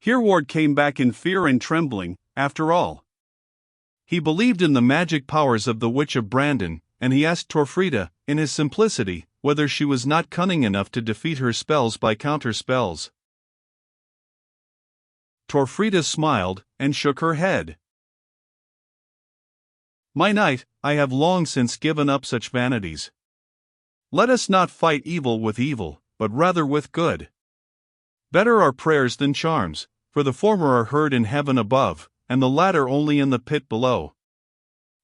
Hereward came back in fear and trembling, after all. He believed in the magic powers of the Witch of Brandon, and he asked Torfrida, in his simplicity, whether she was not cunning enough to defeat her spells by counter-spells. Torfrida smiled, and shook her head. "My knight, I have long since given up such vanities. Let us not fight evil with evil, but rather with good. Better are prayers than charms, for the former are heard in heaven above, and the latter only in the pit below.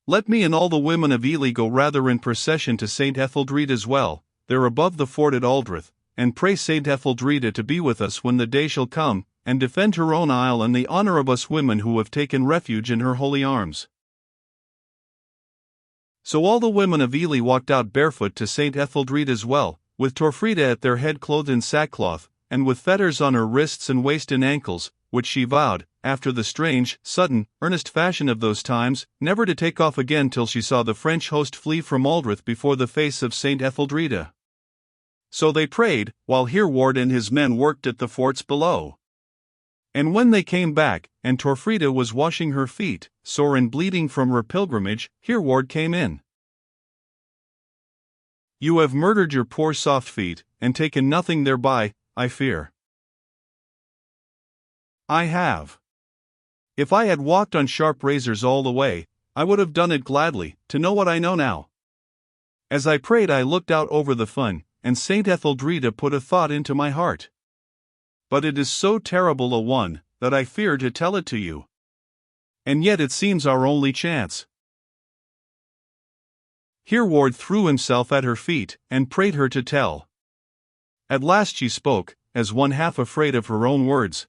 Let me and all the women of Ely go rather in procession to St. Etheldreda well, there above the fort at Aldrich, and pray St. Etheldreda to be with us when the day shall come, and defend her own isle and the honor of us women who have taken refuge in her holy arms." So all the women of Ely walked out barefoot to St. Etheldreda's well, with Torfrida at their head clothed in sackcloth, and with fetters on her wrists and waist and ankles, which she vowed, after the strange, sudden, earnest fashion of those times, never to take off again till she saw the French host flee from Aldrich before the face of St. Etheldreda. So they prayed, while Hereward and his men worked at the forts below. And when they came back, and Torfrida was washing her feet, sore and bleeding from her pilgrimage, Hereward came in. "You have murdered your poor soft feet, and taken nothing thereby, I fear." "I have. If I had walked on sharp razors all the way, I would have done it gladly, to know what I know now. As I prayed I looked out over the fun, and St. Etheldreda put a thought into my heart. But it is so terrible a one, that I fear to tell it to you. And yet it seems our only chance." Hereward threw himself at her feet, and prayed her to tell. At last she spoke, as one half afraid of her own words.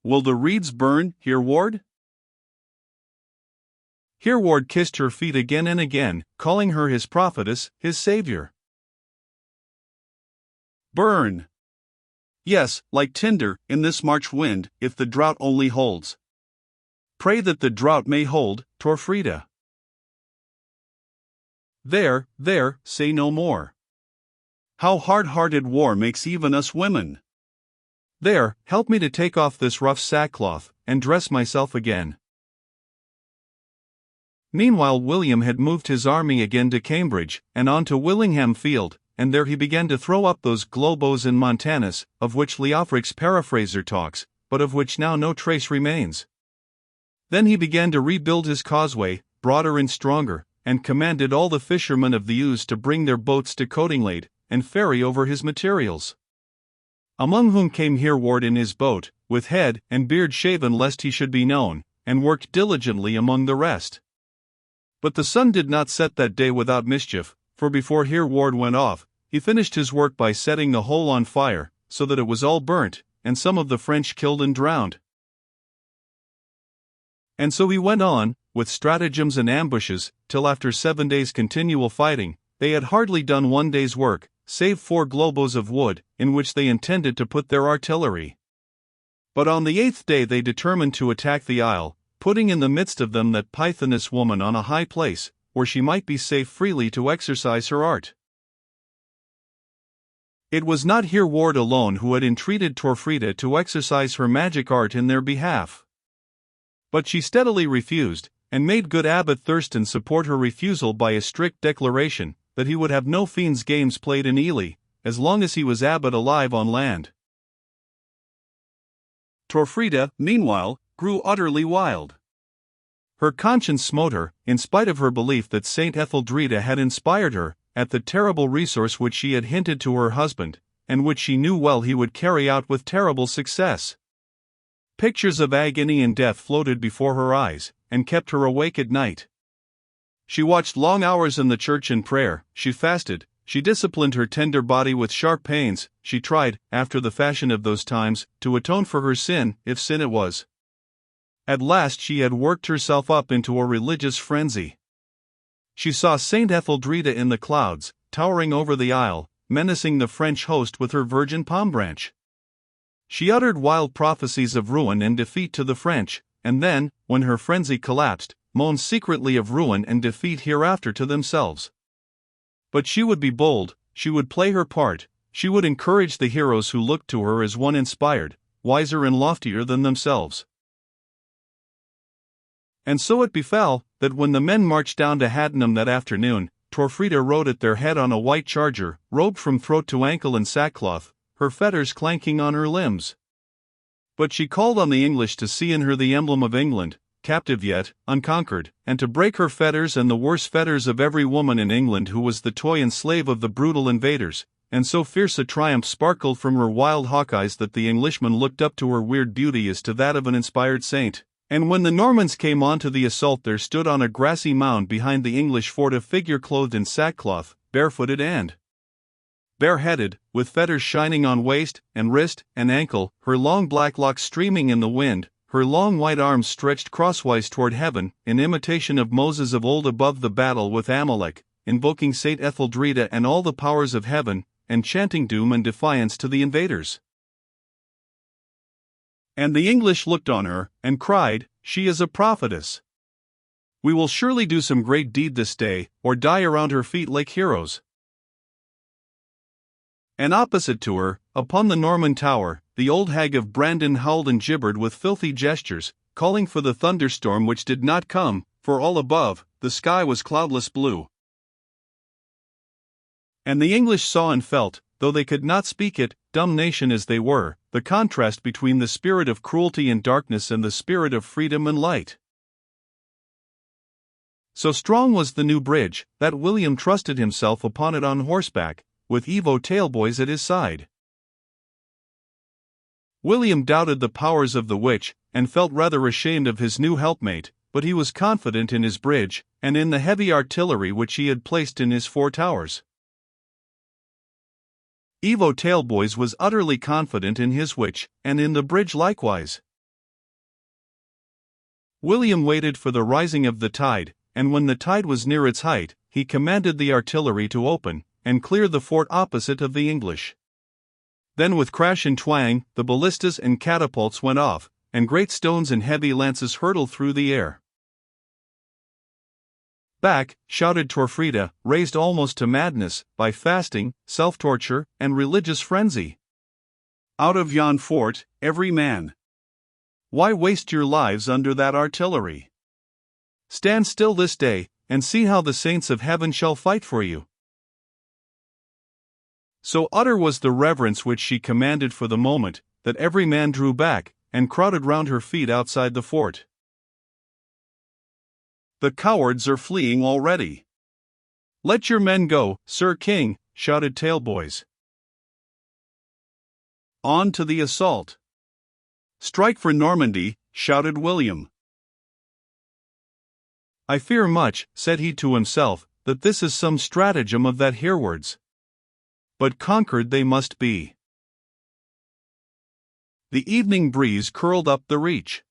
"Will the reeds burn, Hereward?" Hereward kissed her feet again and again, calling her his prophetess, his savior. "Burn! Yes, like tinder, in this March wind, if the drought only holds. Pray that the drought may hold, Torfrida." There, say no more. How hard-hearted war makes even us women! There, help me to take off this rough sackcloth, and dress myself again. Meanwhile William had moved his army again to Cambridge, and on to Willingham Field, and there he began to throw up those globos in Montanus, of which Leofric's paraphraser talks, but of which now no trace remains. Then he began to rebuild his causeway, broader and stronger, and commanded all the fishermen of the Ouse to bring their boats to Coatinglade, and ferry over his materials. Among whom came Hereward in his boat, with head and beard shaven lest he should be known, and worked diligently among the rest. But the sun did not set that day without mischief, for before Hereward went off, he finished his work by setting the whole on fire, so that it was all burnt, and some of the French killed and drowned. And so he went on, with stratagems and ambushes, till after 7 days' continual fighting, they had hardly done one day's work, save 4 globos of wood, in which they intended to put their artillery. But on the 8th day they determined to attack the isle, putting in the midst of them that Pythoness woman on a high place, where she might be safe freely to exercise her art. It was not Hereward alone who had entreated Torfrida to exercise her magic art in their behalf. But she steadily refused, and made good Abbot Thurston support her refusal by a strict declaration that he would have no fiend's games played in Ely, as long as he was abbot alive on land. Torfrida, meanwhile, grew utterly wild. Her conscience smote her, in spite of her belief that St. Etheldreda had inspired her, at the terrible resource which she had hinted to her husband, and which she knew well he would carry out with terrible success. Pictures of agony and death floated before her eyes, and kept her awake at night. She watched long hours in the church in prayer, she fasted, she disciplined her tender body with sharp pains, she tried, after the fashion of those times, to atone for her sin, if sin it was. At last she had worked herself up into a religious frenzy. She saw St. Etheldreda in the clouds, towering over the isle, menacing the French host with her virgin palm branch. She uttered wild prophecies of ruin and defeat to the French, and then, when her frenzy collapsed, moaned secretly of ruin and defeat hereafter to themselves. But she would be bold, she would play her part, she would encourage the heroes who looked to her as one inspired, wiser and loftier than themselves. And so it befell, that when the men marched down to Haddenham that afternoon, Torfrida rode at their head on a white charger, robed from throat to ankle in sackcloth, her fetters clanking on her limbs. But she called on the English to see in her the emblem of England, captive yet unconquered, and to break her fetters and the worse fetters of every woman in England who was the toy and slave of the brutal invaders, and so fierce a triumph sparkled from her wild hawk eyes that the Englishmen looked up to her weird beauty as to that of an inspired saint. And when the Normans came on to the assault, there stood on a grassy mound behind the English fort a figure clothed in sackcloth, barefooted and bareheaded, with fetters shining on waist, and wrist, and ankle, her long black locks streaming in the wind, her long white arms stretched crosswise toward heaven, in imitation of Moses of old above the battle with Amalek, invoking Saint Etheldreda and all the powers of heaven, and chanting doom and defiance to the invaders. And the English looked on her, and cried, "She is a prophetess. We will surely do some great deed this day, or die around her feet like heroes." And opposite to her, upon the Norman tower, the old hag of Brandon howled and gibbered with filthy gestures, calling for the thunderstorm which did not come, for all above, the sky was cloudless blue. And the English saw and felt, though they could not speak it, dumb nation as they were, the contrast between the spirit of cruelty and darkness and the spirit of freedom and light. So strong was the new bridge, that William trusted himself upon it on horseback, with Evo Taleboys at his side. William doubted the powers of the witch, and felt rather ashamed of his new helpmate, but he was confident in his bridge, and in the heavy artillery which he had placed in his 4 towers. Evo Taleboys was utterly confident in his witch, and in the bridge likewise. William waited for the rising of the tide, and when the tide was near its height, he commanded the artillery to open, and clear the fort opposite of the English. Then with crash and twang, the ballistas and catapults went off, and great stones and heavy lances hurtled through the air. "Back," shouted Torfrida, raised almost to madness, by fasting, self-torture, and religious frenzy. "Out of yon fort, every man! Why waste your lives under that artillery? Stand still this day, and see how the saints of heaven shall fight for you." So utter was the reverence which she commanded for the moment, that every man drew back, and crowded round her feet outside the fort. "The cowards are fleeing already. Let your men go, Sir King," shouted Taleboys. "On to the assault. Strike for Normandy," shouted William. "I fear much," said he to himself, "that this is some stratagem of that Hereward's. But conquered they must be." The evening breeze curled up the reach.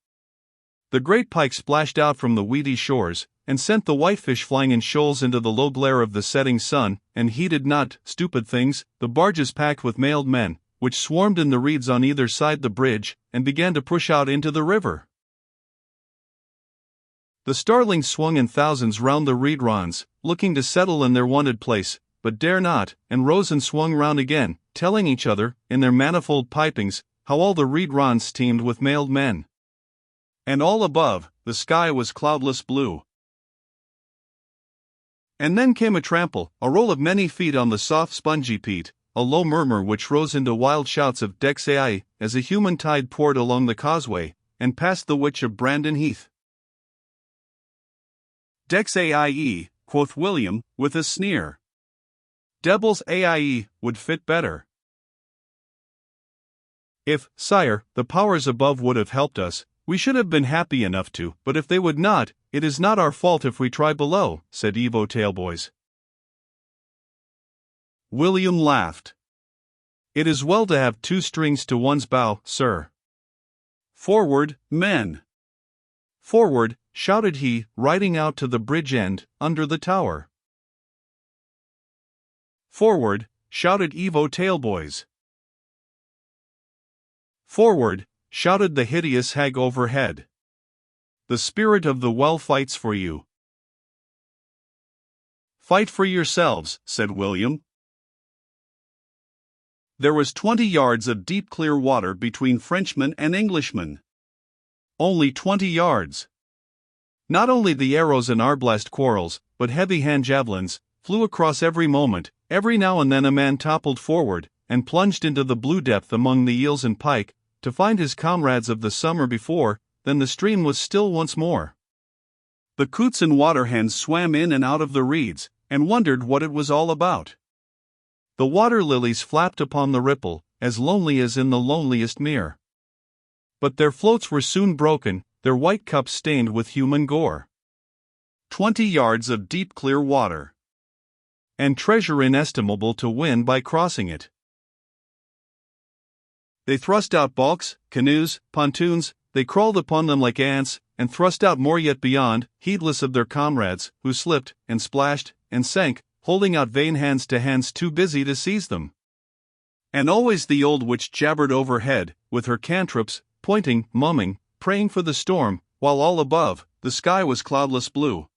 The great pike splashed out from the weedy shores, and sent the whitefish flying in shoals into the low glare of the setting sun, and heeded not, stupid things, the barges packed with mailed men, which swarmed in the reeds on either side the bridge, and began to push out into the river. The starlings swung in thousands round the reed ronds, looking to settle in their wonted place, but dare not, and rose and swung round again, telling each other, in their manifold pipings, how all the reed ronds steamed with mailed men. And all above, the sky was cloudless blue. And then came a trample, a roll of many feet on the soft spongy peat, a low murmur which rose into wild shouts of Dexai, as a human tide poured along the causeway, and past the witch of Brandon Heath. "Dexai," quoth William, with a sneer. "Devil's Aie would fit better. If, sire, the powers above would have helped us, we should have been happy enough to, but if they would not, it is not our fault if we try below," said Evo Taleboys. William laughed. "It is well to have 2 strings to one's bow, sir. Forward, men! Forward!" shouted he, riding out to the bridge end, under the tower. "Forward!" shouted Evo Taleboys. "Forward!" shouted the hideous hag overhead. "The spirit of the well fights for you." "Fight for yourselves," said William. There was 20 yards of deep clear water between Frenchmen and Englishmen. Only 20 yards. Not only the arrows and arblast quarrels, but heavy hand javelins, flew across every moment. Every now and then a man toppled forward, and plunged into the blue depth among the eels and pike, to find his comrades of the summer before. Then the stream was still once more. The coots and water hens swam in and out of the reeds, and wondered what it was all about. The water lilies flapped upon the ripple, as lonely as in the loneliest mere. But their floats were soon broken, their white cups stained with human gore. 20 yards of deep clear water. And treasure inestimable to win by crossing it. They thrust out balks, canoes, pontoons, they crawled upon them like ants, and thrust out more yet beyond, heedless of their comrades, who slipped, and splashed, and sank, holding out vain hands to hands too busy to seize them. And always the old witch jabbered overhead, with her cantrips, pointing, mumming, praying for the storm, while all above, the sky was cloudless blue.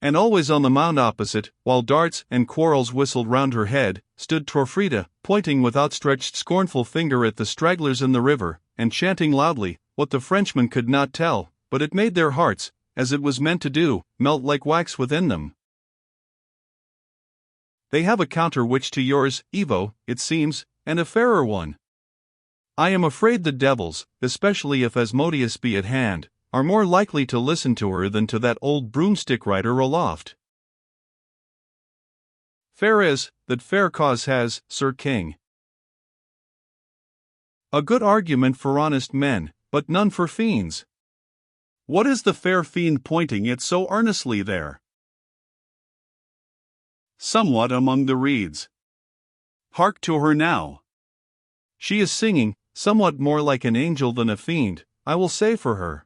And always on the mound opposite, while darts and quarrels whistled round her head, stood Torfrida, pointing with outstretched scornful finger at the stragglers in the river, and chanting loudly, what the Frenchmen could not tell, but it made their hearts, as it was meant to do, melt like wax within them. They have a counter which to yours, Evo, it seems, and a fairer one. I am afraid the devils, especially if Asmodeus be at hand, are more likely to listen to her than to that old broomstick rider aloft. Fair is, that fair cause has, Sir King. A good argument for honest men, but none for fiends. What is the fair fiend pointing it so earnestly there? Somewhat among the reeds. Hark to her now. She is singing, somewhat more like an angel than a fiend, I will say for her.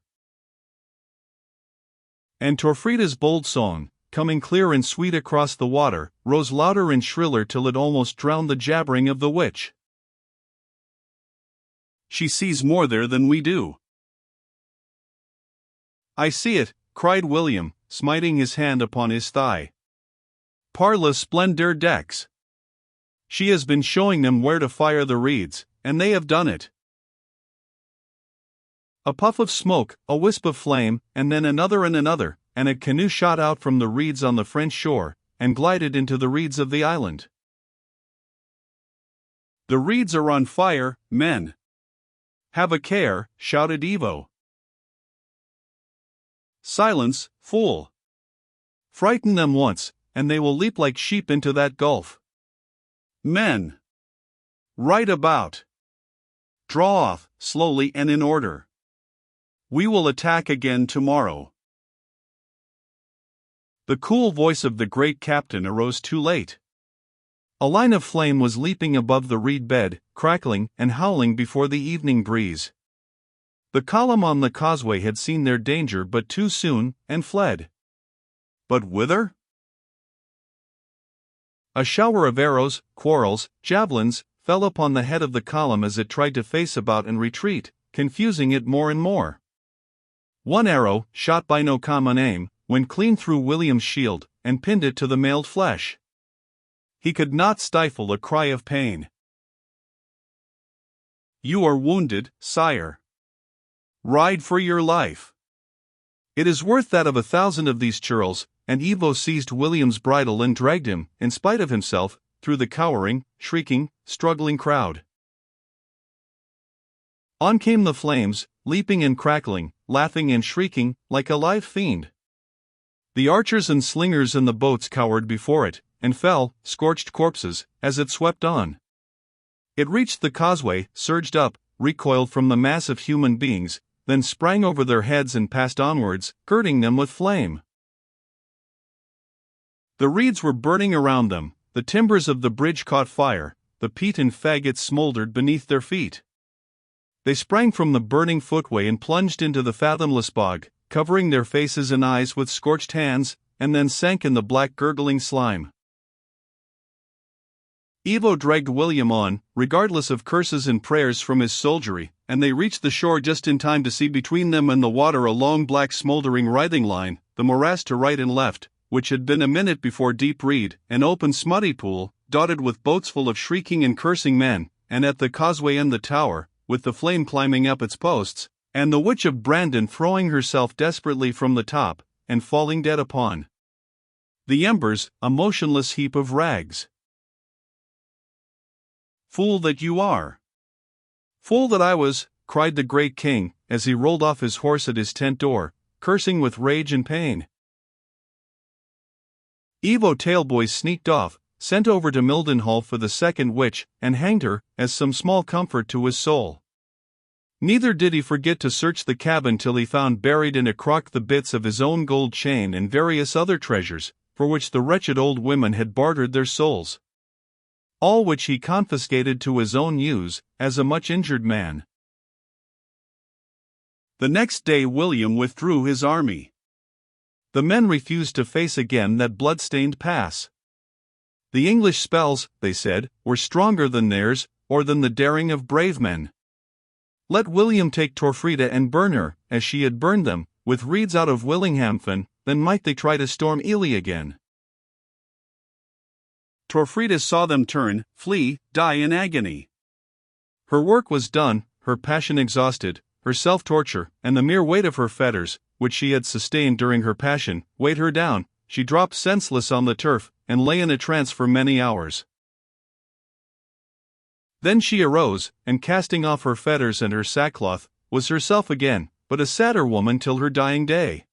And Torfrida's bold song, coming clear and sweet across the water, rose louder and shriller till it almost drowned the jabbering of the witch. She sees more there than we do. I see it, cried William, smiting his hand upon his thigh. Par la splendeur dex. She has been showing them where to fire the reeds, and they have done it. A puff of smoke, a wisp of flame, and then another, and a canoe shot out from the reeds on the French shore, and glided into the reeds of the island. The reeds are on fire, men. Have a care, shouted Evo. Silence, fool. Frighten them once, and they will leap like sheep into that gulf. Men. Right about. Draw off, slowly and in order. We will attack again tomorrow. The cool voice of the great captain arose too late. A line of flame was leaping above the reed bed, crackling and howling before the evening breeze. The column on the causeway had seen their danger but too soon, and fled. But whither? A shower of arrows, quarrels, javelins, fell upon the head of the column as it tried to face about and retreat, confusing it more and more. One arrow, shot by no common aim, went clean through William's shield, and pinned it to the mailed flesh. He could not stifle a cry of pain. You are wounded, sire. Ride for your life. It is worth that of 1,000 of these churls, and Evo seized William's bridle and dragged him, in spite of himself, through the cowering, shrieking, struggling crowd. On came the flames, leaping and crackling, laughing and shrieking, like a live fiend. The archers and slingers in the boats cowered before it, and fell, scorched corpses, as it swept on. It reached the causeway, surged up, recoiled from the mass of human beings, then sprang over their heads and passed onwards, girding them with flame. The reeds were burning around them, the timbers of the bridge caught fire, the peat and faggots smoldered beneath their feet. They sprang from the burning footway and plunged into the fathomless bog, covering their faces and eyes with scorched hands, and then sank in the black gurgling slime. Evo dragged William on, regardless of curses and prayers from his soldiery, and they reached the shore just in time to see between them and the water a long black smoldering writhing line, the morass to right and left, which had been a minute before deep reed, an open smutty pool, dotted with boats full of shrieking and cursing men, and at the causeway and the tower, with the flame climbing up its posts, and the witch of Brandon throwing herself desperately from the top, and falling dead upon the embers, a motionless heap of rags. Fool that you are! Fool that I was, cried the great king, as he rolled off his horse at his tent door, cursing with rage and pain. Evo Tailboy sneaked off, sent over to Mildenhall for the second witch, and hanged her, as some small comfort to his soul. Neither did he forget to search the cabin till he found buried in a crock the bits of his own gold chain and various other treasures, for which the wretched old women had bartered their souls. All which he confiscated to his own use, as a much injured man. The next day William withdrew his army. The men refused to face again that blood-stained pass. The English spells, they said, were stronger than theirs, or than the daring of brave men. Let William take Torfrida and burn her, as she had burned them, with reeds out of Willinghamfen, then might they try to storm Ely again. Torfrida saw them turn, flee, die in agony. Her work was done, her passion exhausted, her self-torture, and the mere weight of her fetters, which she had sustained during her passion, weighed her down. She dropped senseless on the turf, and lay in a trance for many hours. Then she arose, and casting off her fetters and her sackcloth, was herself again, but a sadder woman till her dying day.